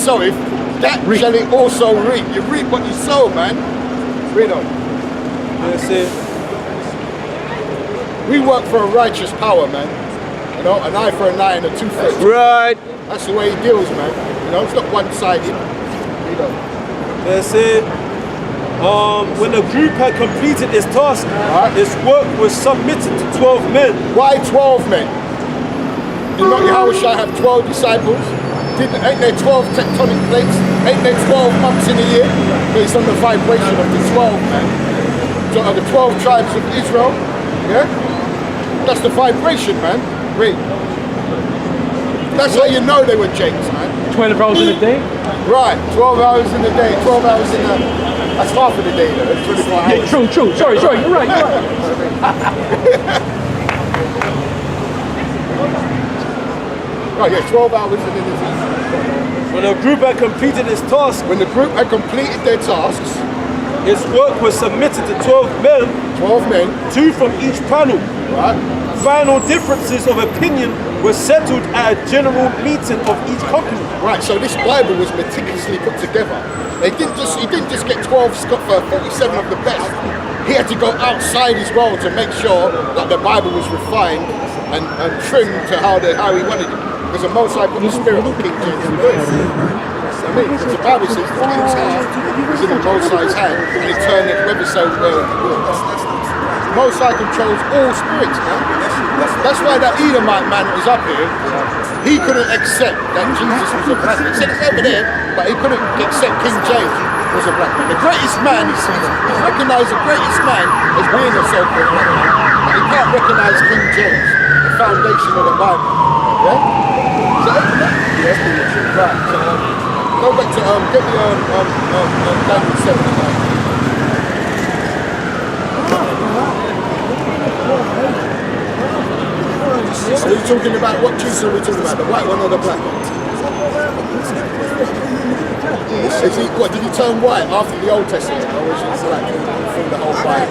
soweth, that shall he also reap. You reap what you sow, man. Read on. That's it. We work for a righteous power, man. You know, an eye for an eye and a tooth for a tooth. Right. That's the way he deals, man. You know, it's not one-sided. Read on. That's it. When the group had completed its task, its work was submitted to 12 men. Why 12 men? Did not Yahushua have 12 disciples? Ain't there 12 tectonic plates? Ain't there 12 months in a year? Based on the vibration of the 12, man. So are the 12 tribes of Israel? Yeah? That's the vibration, man. Read. That's how you know they were Jakes, man. 12 hours in a day? Right, 12 hours in a day, 12 hours in a... That's half of the day, though. That's 24 hours. Yeah, true. Sorry, you're right. Right, yeah, 12 hours in a day. When the group had completed its task, When the group had completed their tasks, its work was submitted to 12 men, 12 men, 2 from each panel. right? Final differences of opinion were settled at a general meeting of each company. Right, so this Bible was meticulously put together. He didn't just get 12 for 47 of the best. He had to go outside his role to make sure that the Bible was refined and trimmed to how he wanted it. Because the Most High put the spirit of King James in it. I mean, the Bible says the king's heart is in the Most High's hand, and he turned it whether so well. Most High controls all spirits, man. That's why that Edomite man that was up here, he couldn't accept that Jesus was a black man. He said it's over there, but he couldn't accept King James was a black man. The greatest man, he's recognized the greatest man as being a so-called black man, but he can't recognize King James, the foundation of the Bible. Yeah? Is that open there? Yeah. Right, so go back to, get me Daniel 7. Are you talking about what Jesus are we talking about? The white one or the black one? Is he, what, did he turn white after the Old Testament? Or was he black through the whole Bible?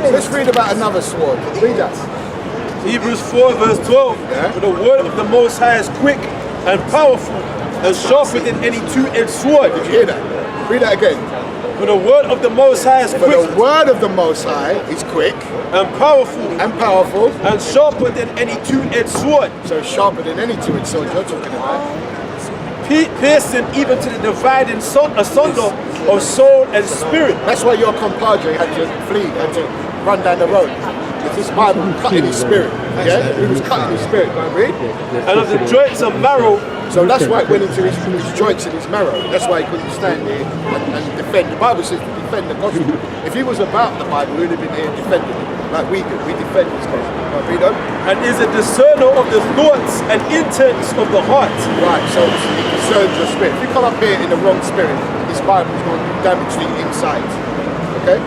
Let's read about another sword. Read that. Hebrews 4 verse 12. Yeah. For the word of the Most High is quick and powerful and sharper than any two-edged sword. Did you hear that? Read that again. For the word of the Most High is For quick the word of the Most High is quick and powerful and sharper than any two-edged sword. So sharper than any two-edged sword you're talking about. Piercing even to the dividing asunder of soul and spirit. That's why your compadre had to flee, had to run down the road. Because this Bible cut in his spirit. Yeah? He was cutting his spirit, don't read? And of the joints and marrow. So that's why it went into his joints and his marrow. That's why he couldn't stand here and defend. The Bible says to defend the gospel. If he was about the Bible, he would have been here defending it. Like we do. We defend this gospel. Read on. And is a discerner of the thoughts and intents of the heart. Right, so it discerns your spirit. If you come up here in the wrong spirit, this Bible is going to do damage to your inside. Okay?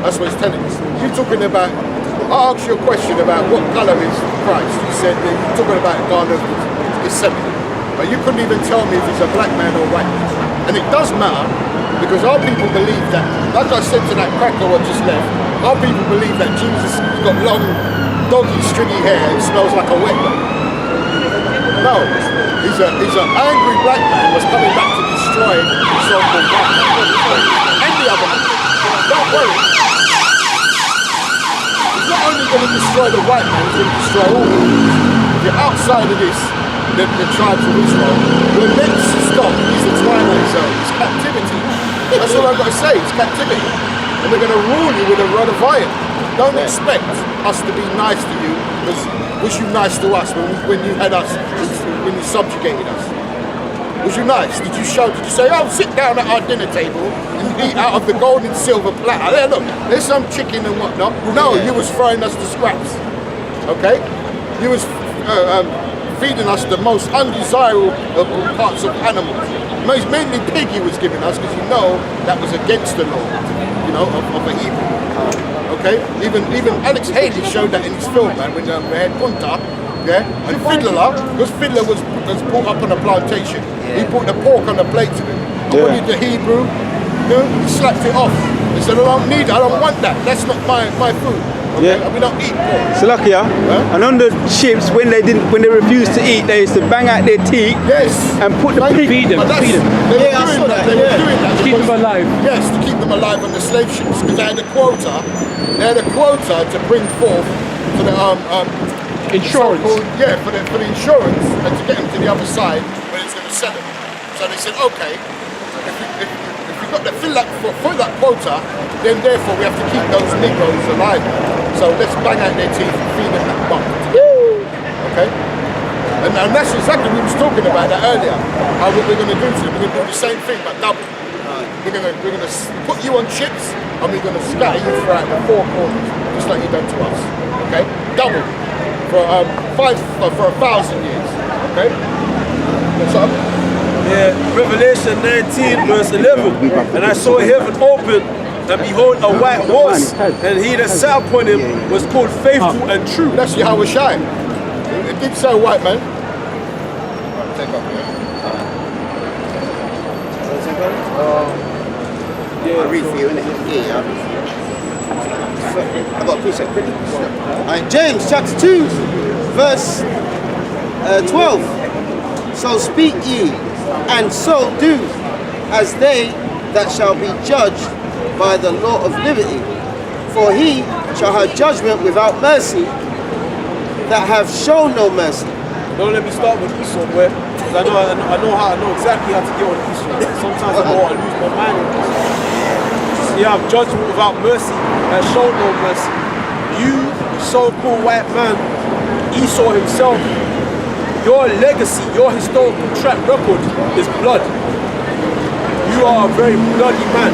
That's what it's telling us. You're talking about, I asked you a question about what colour is Christ. You said that you're talking about Garden of Gethsemane. But you couldn't even tell me if he's a black man or white man. And it does matter, because our people believe that, like I said to that cracker what just left, our people believe that Jesus has got long, doggy, stringy hair and smells like a wet dog. No, he's an angry black man was coming back to destroy the so-called white man. And the other man. Don't worry. He's not only going to destroy the white man, he's going to destroy all of them. If you're outside of this, the tribes of Israel, your next stop is the twilight zone. It's captivity. That's all I've got to say, it's captivity. And we're going to rule you with a rod of iron. Don't expect us to be nice to you, because was you nice to us when you had us, when you subjugated us? Was you nice? Did you say, oh, sit down at our dinner table and eat out of the gold and silver platter? There, look, there's some chicken and whatnot. No, you was throwing us the scraps, okay? You was feeding us the most undesirable parts of animals. Mainly pig he was giving us, because you know that was against the law. you know, of a Hebrew. Okay, even Alex Haley showed that in his film, man, when they had Kunta, yeah, and Fiddler, because Fiddler was brought up on a plantation. He put the pork on the plate to him. And when the Hebrew, you know, he slapped it off. He said, I don't need it, I don't want that. That's not my food. Okay? And we don't eat pork. Salakia, and on the ships, when they refused to eat, they used to bang out their teeth and put the pig. Feed them. They were doing that. Keep them alive. Yes, to keep them alive on the slave ships, because they had a quota. They had a quota to bring forth for the Insurance. for the insurance and to get them to the other side when it's going to sell them. So they said, okay, if we've got to fill that for that quota, then therefore we have to keep those Negroes alive. So let's bang out their teeth and feed them that buck. Okay? And that's exactly what we was talking about that earlier. How we're going to do to them. We're going to do the same thing but double. We're going to put you on chips and we're going to scatter you throughout the four corners, just like you've done to us. Okay? Double. For 1,000 years. Okay? What's up? Yeah, Revelation 19 verse 11. And I saw heaven open, and behold a white horse, and he that sat upon him was called Faithful and True. That's Yahweh Shai. It did say white man. Take up here. I'll read for you, innit? Yeah. I've got a precept pretty. Alright, James chapter 2, verse 12. So speak ye, and so do, as they that shall be judged by the law of liberty. For he shall have judgment without mercy, that have shown no mercy. Don't let me start with Esau, boy. Because I know exactly how to deal with Esau. Sometimes I go and lose my mind on Esau. You have judgment without mercy and show no mercy. You, so-called white man, Esau himself, your legacy, your historical track record is blood. You are a very bloody man.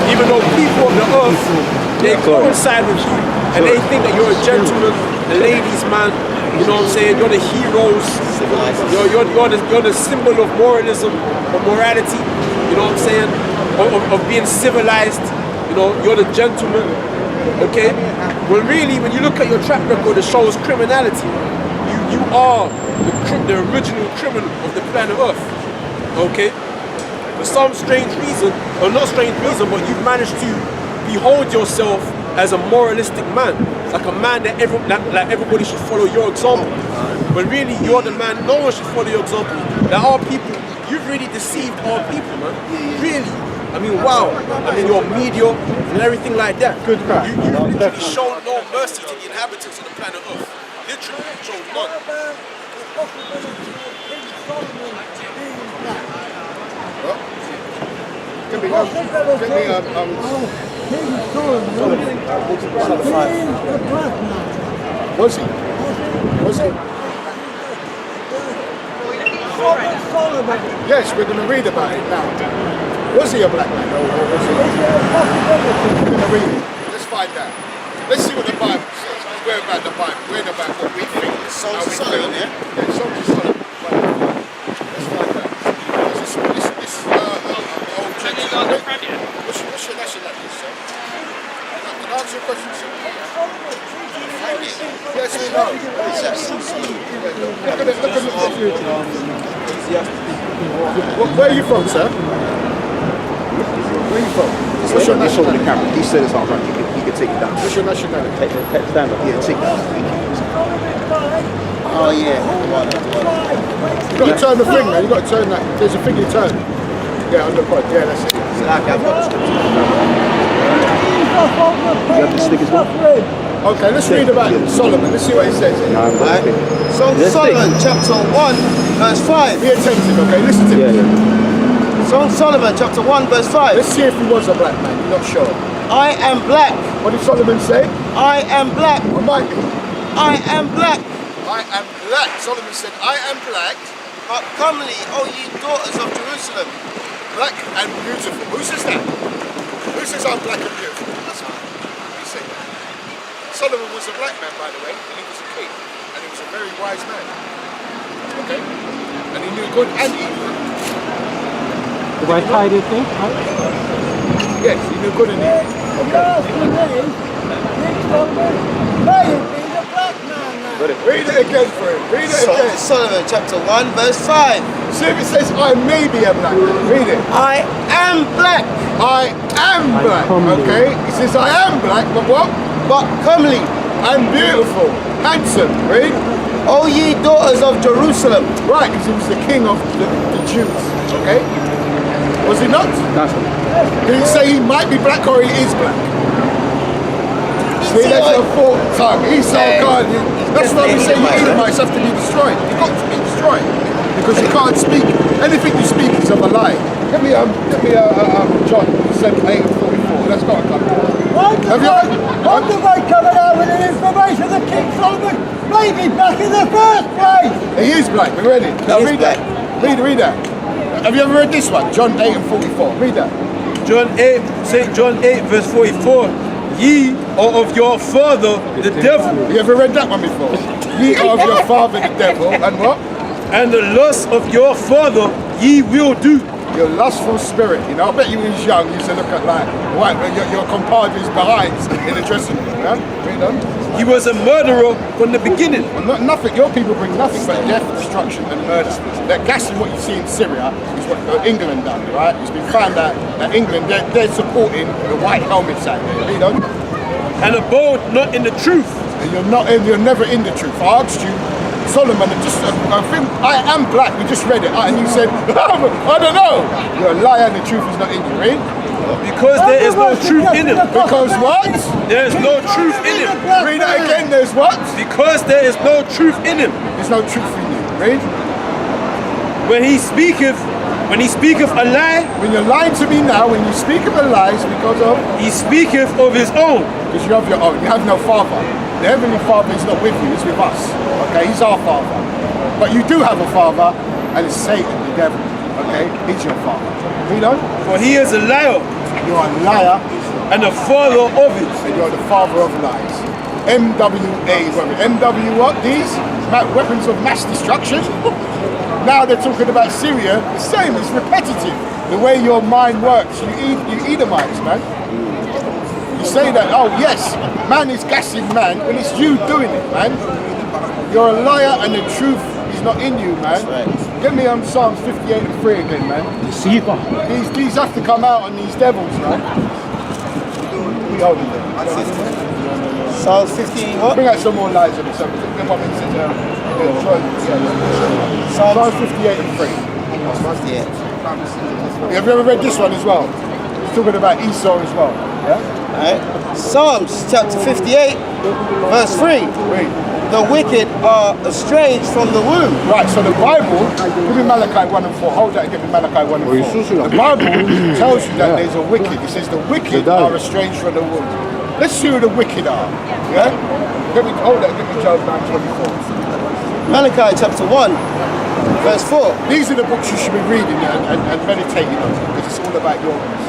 Even though people of the earth, they coincide with you and they think that you're a gentleman, a ladies' man. You know what I'm saying? You're the heroes. You're the symbol of moralism, of morality. You know what I'm saying? Of being civilized. You know, you're the gentleman. Okay? Well, really, when you look at your track record, it shows criminality. You are the original criminal of the planet Earth. Okay? For some strange reason, or not strange reason, but you've managed to behold yourself as a moralistic man, like a man that everybody should follow your example. But really, you're the man no one should follow your example. There are people, you've really deceived our people, man. Really. I mean, wow. I mean, your media and everything like that. Good crack. You literally showed no mercy to the inhabitants of the planet Earth. Literally, showed none. Was he? Yes, we're going to read about it now. Was he a black man? We're going to read it. Let's find out. Let's see what the Bible says. We're about the Bible. We're about what we think. Sons of Solomon, yeah? Yeah, Sons of Solomon. Let's find out. This old gentleman. What's your nationality, sir? Can I answer your question, sir? Yes, we know. Where are you from, sir? Where are you from? What's your nationality? He said it's not right. He can take it down. What's your nationality? Stand up. Yeah, take that. Oh, yeah. You got to turn the thing, man. You got to turn that. There's a thing you turn. Yeah, on the pod. Yeah, that's it. You have the stick as well? Okay, let's read about Solomon. Let's see what it says. Sons of Solomon, chapter 1, verse 5. Be attentive, okay? Listen to me. Sons of Solomon, chapter 1, verse 5. Let's see if he was a black man. You're not sure. I am black. What did Solomon say? I am black. What might be? I am black. I am black. Solomon said, I am black. But comely, O ye daughters of Jerusalem. Black and beautiful. Who says that? Who says I'm black and beautiful? That's me. You say that. Solomon was a black man, by the way, and he was a king. And he was a very wise man. Okay? And he knew good and evil. The right side, you think? Yes, he knew good and evil. Read it again for him. Read it again. Solomon chapter 1 verse 5. See if it says, I may be a black man. Read it. I am black, I am black. Okay? He says, I am black, but what? but comely. I'm beautiful. Handsome. Read. O ye daughters of Jerusalem. Right, because he was the king of the Jews. Okay? Was he not? Did he say he might be black or he is black? See, that's a forked tongue. Esau can't. That's why we say you Edomites have to be destroyed. You've got to be destroyed. Because you can't speak. Anything you speak is of a lie. Give me John 7:8-44. That's got to come. Why did they come out with the information that King Solomon may be black in the first place? He is black. We're ready. Now He is read that. Read that. Have you ever read this one? John 8:44. Read that. St. John 8 verse 44. Ye are of your father the devil, You ever read that one before? Ye are of your father the devil, and what? and the lust of your father ye will do. Your lustful spirit. You know, I bet you when he was young, you used to look at like your compadres behind in the dressing room. Yeah? Read on. He was a murderer from the beginning. Well, nothing. Your people bring nothing but death, destruction, and murder. That gassing what you see in Syria is what England done, right? It's been found out that England they're supporting the white helmets out there. Read on. And abode not in the truth. And you're never in the truth. I asked you, Solomon, just a thing. I am black. We just read it, and you said, I don't know. You're a liar, and the truth is not in you. Read. Because there is no truth in him. Because what? There is no truth in him. Read it again. There's what? Because there is no truth in him. There's no truth in you. Read. When he speaketh a lie, When you're lying to me now, when you speak of a lie, it's because of he speaketh of his own. because you have your own. You have no father. The heavenly Father is not with you. He's with us. Okay, He's our Father. But you do have a father, and it's Satan, the devil. Okay, he's your father. You know? For he is a liar You're a liar, and the father of it. and you're the father of lies. MWA, MW what? These weapons of mass destruction. Now they're talking about Syria. The same. It's repetitive. The way your mind works. You Edomites, man. You say that, oh yes, man is gassing man, when it's you doing it, man. You're a liar and the truth is not in you, man. Give me Psalms 58:3 again, man. Deceiver. These have to come out on these devils, man. We hold them. Psalms 50 what? Bring out some more lies on it. Psalms 58:3. 58. Have you ever read this one as well? It's talking about Esau as well. Yeah? Right. Psalms chapter 58 verse 3. Read. The wicked are estranged from the womb. Right, so the Bible, give me Malachi 1:4. Hold that and give me Malachi 1:4. The Bible tells you that there's a wicked. It says the wicked are estranged from the womb. Let's see who the wicked are. Yeah? Hold that and give me Job 9:24. Malachi chapter 1 verse 4. These are the books you should be reading and meditating on because it's all about yours.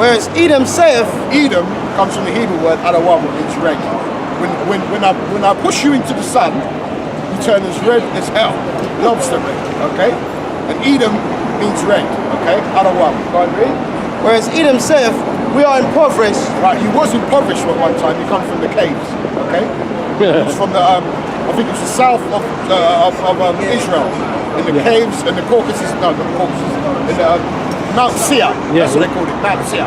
Whereas Edom saith, Edom comes from the Hebrew word Adawam, which means red. When I push you into the sun, you turn as red as hell. Lobster red, okay? And Edom means red, okay? Adawam. Go on, read. whereas Edom saith, we are impoverished. Right, you was impoverished at one time. You come from the caves, okay? It's from the I think it's the south of Israel, in the caves and the Caucasus. No, not the Caucasus. In the Mount Seir. That's what they called it, Mount Seir,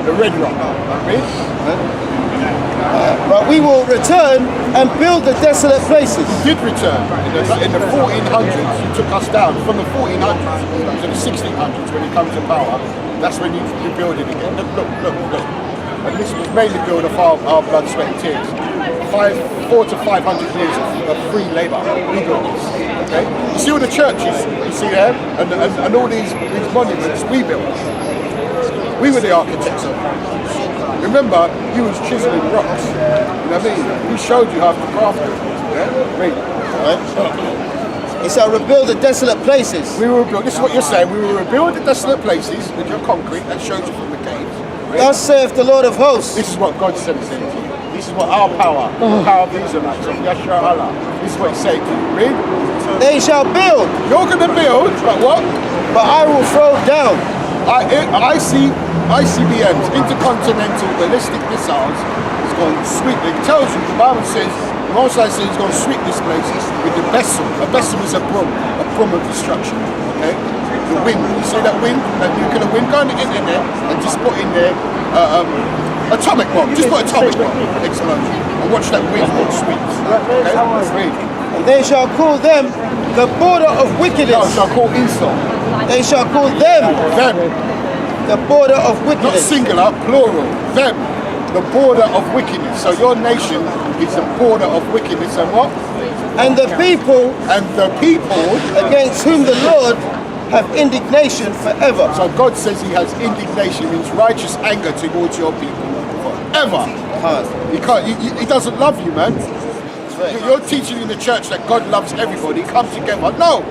the red rock. Read. But we will return and build the desolate places. Did return in the 1400s. You took us down from the 1400s to the 1600s when you come to power. That's when you build it again. Look. And this was mainly built off our blood, sweat, and tears. 400 to 500 years of free labour. We built this. Okay. You see all the churches you see there, and all these monuments we built. We were the architects of it. Remember, you was chiseling rocks. You know what I mean? We showed you how to craft it. Yeah? Read. It shall rebuild the desolate places. We will rebuild. This is what you're saying. We will rebuild the desolate places with your concrete that showed you from the caves. Read. Thus saith the Lord of hosts. This is what God said to you. This is what our power, the power of the Israelites, of Yashua Allah. This is what He's saying to you. Read. They shall build, You're going to build, but what? but I will throw down. I see ICBMs, intercontinental ballistic missiles, is going to sweep. It tells you, the Bible says, the Most High says he's going to sweep this place with the vessel. A vessel is a broom of destruction. Okay? The wind, you see that wind, that nuclear wind, go on the internet and just put in there atomic bomb. Just put atomic bomb explosion and watch that wind sweeps. Okay? Read. And they shall call them the border of wickedness. No, shall call Esau. They shall call them the border of Not wickedness. singular, plural. Them, the border of wickedness. So your nation is the border of wickedness and what? And the people And the people. against whom the Lord have indignation forever. So God says he has indignation, means righteous anger towards your people forever. He can't. He doesn't love you, man. You're teaching in the church that God loves everybody. Come together. No.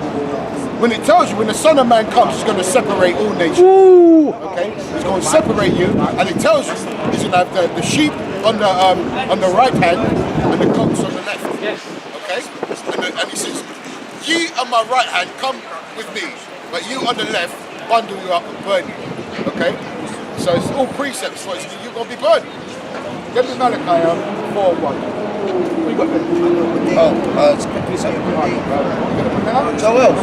When it tells you when the Son of Man comes, he's going to separate all nations. Okay, he's going to separate you, and it tells you he's going to have the sheep on the right hand and the goats on the left. Okay, and he says, "Ye on my right hand, come with me, but you on the left, bundle you up and burn you." Okay, so it's all precepts for you. You're going to be burned. Get me Malachi 4:1. It's precept. Joel.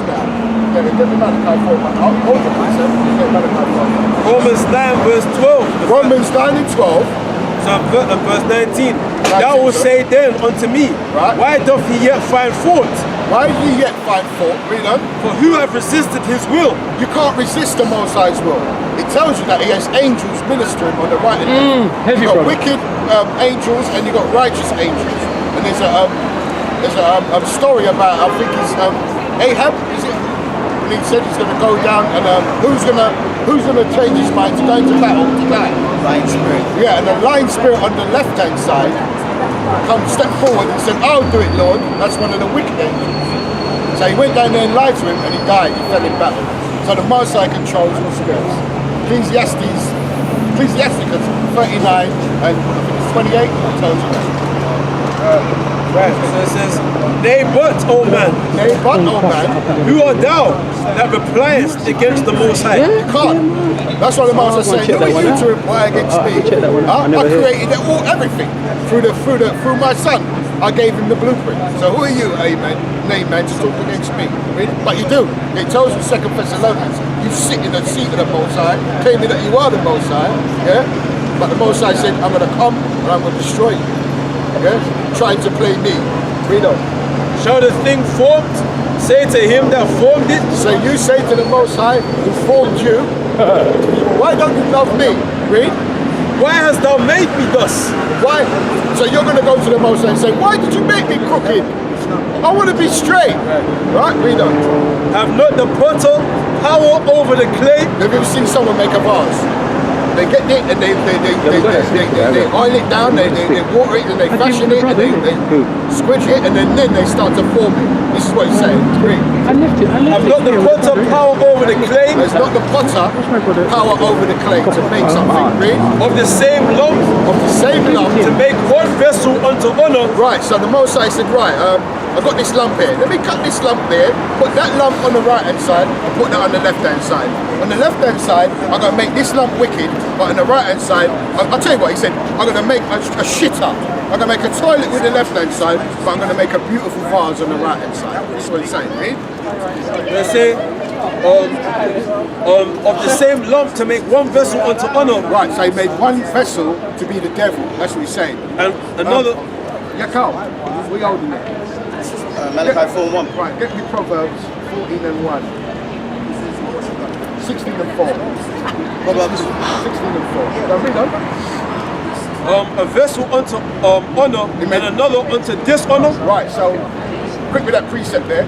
Romans 9 verse 12. Romans 9 and 12. So verse 19. Thou will say then unto me, Right. why doth he yet find fault? Why do you yet find fault? Read on. For who have resisted his will? You can't resist the Most High's will. It tells you that he has angels ministering on the right and left. heavy, You've got brother. wicked angels and you've got righteous angels. And there's a story about, I think it's Ahab, is it? And he said he's going to go down and who's going to change his mind to go into battle to die? Lion spirit. Yeah, and the lion spirit on the left-hand side stepped forward and said, "I'll do it, Lord." That's one of the wicked angels. So he went down there and lied to him and he died. He fell in battle. So the Most High controls all spirits. Ecclesiasticus 39 and I think it's 28 tells you that. Right. So it says, nay but, O man, Nay, but, oh man, who art thou that repliest against the Most High? you can't. That's what the Most High saying. check Who that are one you out. to reply against me? check that one out. I I never heard. created everything through my son. I gave him the blueprint. So who are you, amen, nay man, to talk against me? But you do. It tells you 2 Thessalonians, you sit in the seat of the Most High, claiming that you are the Most High, yeah? But the Most High said, I'm going to come and I'm going to destroy you. Yeah? Trying to play me. Read on. Shall the thing formed say to him that formed it, So you say to the Most High, who formed you, why don't you love me? Read. why hast thou made me thus? Why? So you're going to go to the Most High and say, why did you make me crooked? I want to be straight. Right? Read on. Have not the potter power over the clay? Have you ever seen someone make a vase? They get it and they oil it down, they water it and they fashion it and they squidge it and then they start to form it. This is what he's saying. Read. I left it. Have not the potter power over the clay? It's not the potter power over the clay to make something. Read. Of the same lump Of the same lump. to make one vessel unto honor? Right, so the Most High said, right, I've got this lump here. Let me cut this lump there, put that lump on the right hand side, and put that on the left hand side. On the left hand side, I'm going to make this lump wicked, but on the right hand side, I'll tell you what he said, I'm going to make a shitter. I'm going to make a toilet with the left hand side, but I'm going to make a beautiful vase on the right hand side. That's what he's saying, read. They say, of the same lump to make one vessel unto honor, Right, so he made one vessel to be the devil. That's what he's saying. and another. Yeah, Carl, we holding it. Malachi 4:1. Right, get me Proverbs 14 and 1. 16 and 4. Proverbs 16 and 4. Now read on. A vessel unto honor and another unto dishonor. Right, so quick with that precept there.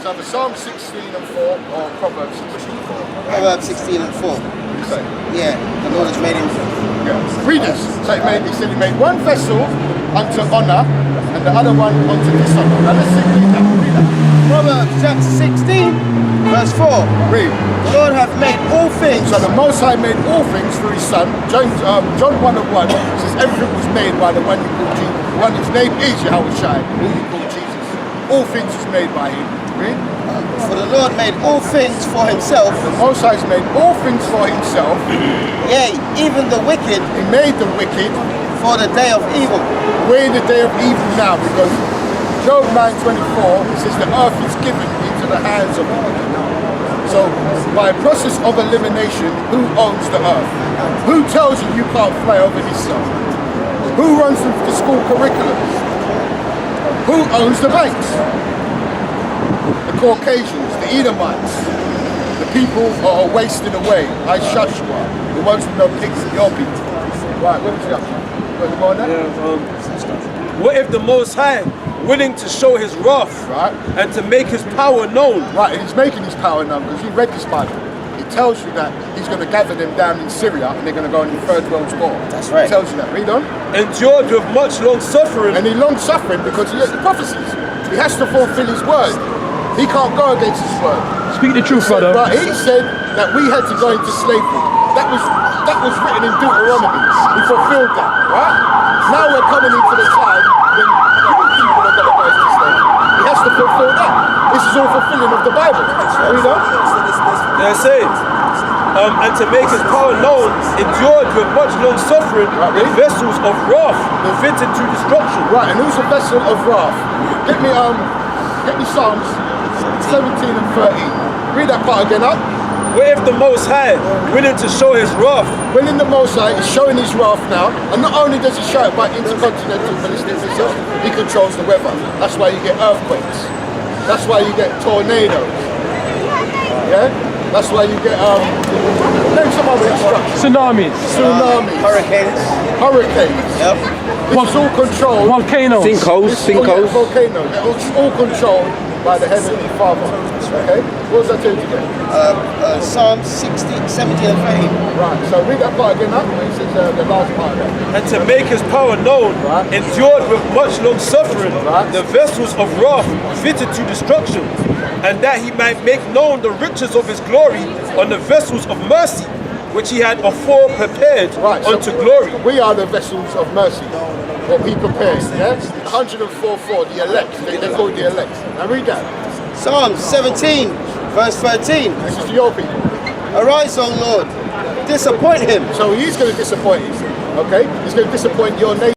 So the Psalm 16 and 4 or Proverbs 16 and 4. Proverbs 16 and 4. So, Yeah, the Lord has made him. yeah. Read this. So he said he made one vessel unto honor and the other one unto dishonor. Now let's see, read that. Proverbs chapter 16, verse 4. Read. The Lord hath made all things. So the Most High made all things through his Son. John 1 and 1 says everything was made by the one you call Jesus. The one whose name is Yahweh Shai, who you call Jesus. All things was made by him. Read. For the Lord made all things for himself, The Most High made all things for himself. yea, even the wicked He made the wicked. for the day of evil. We're in the day of evil now because Job 9:24 says the earth is given into the hands of the wicked. So by process of elimination, who owns the earth? Who tells you you can't fly over this sun? Who runs the school curriculums? Who owns the banks? The Caucasians, the Edomites, the people are wasting away. I Shashua, the ones with no pigs, your people. Right, what is it up to? Got any more on that? What if the Most High, willing to show his wrath Right. and to make his power known, Right, and he's making his power known because you read this Bible. It tells you that he's going to gather them down in Syria and they're going to go in the Third World War. That's right. It tells you that. Read on. endured with much long suffering, And he long suffering because he has the prophecies. He has to fulfill his word. He can't go against his word. Speak the truth, brother. But he said that we had to go into slavery. That was written in Deuteronomy. He fulfilled that, right? Now we're coming into the time when you people are going to go into slavery. He has to fulfill that. This is all fulfilling of the Bible. Read on. they say, and to make his power known, endured with much long suffering, Right, the read. vessels of wrath fitted to destruction. Right, and who's a vessel of wrath? Get me Psalms 17 and 13. Read that part again up. What if the Most High, willing to show his wrath, When in the Most High is showing his wrath now, and not only does he show it by intercontinental ballistic missiles, he controls the weather. That's why you get earthquakes. That's why you get tornadoes. Yeah? That's why you get name some other destruction. Tsunamis, Tsunamis, Hurricanes. hurricanes. Yep. This is all controlled. volcanoes. Sinkholes. Volcanoes. It's all controlled by the Heavenly Father. Okay? What was that telling you again? Psalm 16, 17 and 13. Right, so read that part again up. It says the last part of that. and to make his power known, Right. endured with much long suffering, Right. the vessels of wrath fitted to destruction, and that he might make known the riches of his glory on the vessels of mercy, which he had afore prepared Right, so unto glory. We are the vessels of mercy. What he prepared, yeah? 104:4, the elect. They're called the elect. Now read that. Psalm 17, verse 13. This is your people. Arise, O Lord, disappoint him. So he's going to disappoint you, okay? He's going to disappoint your nation.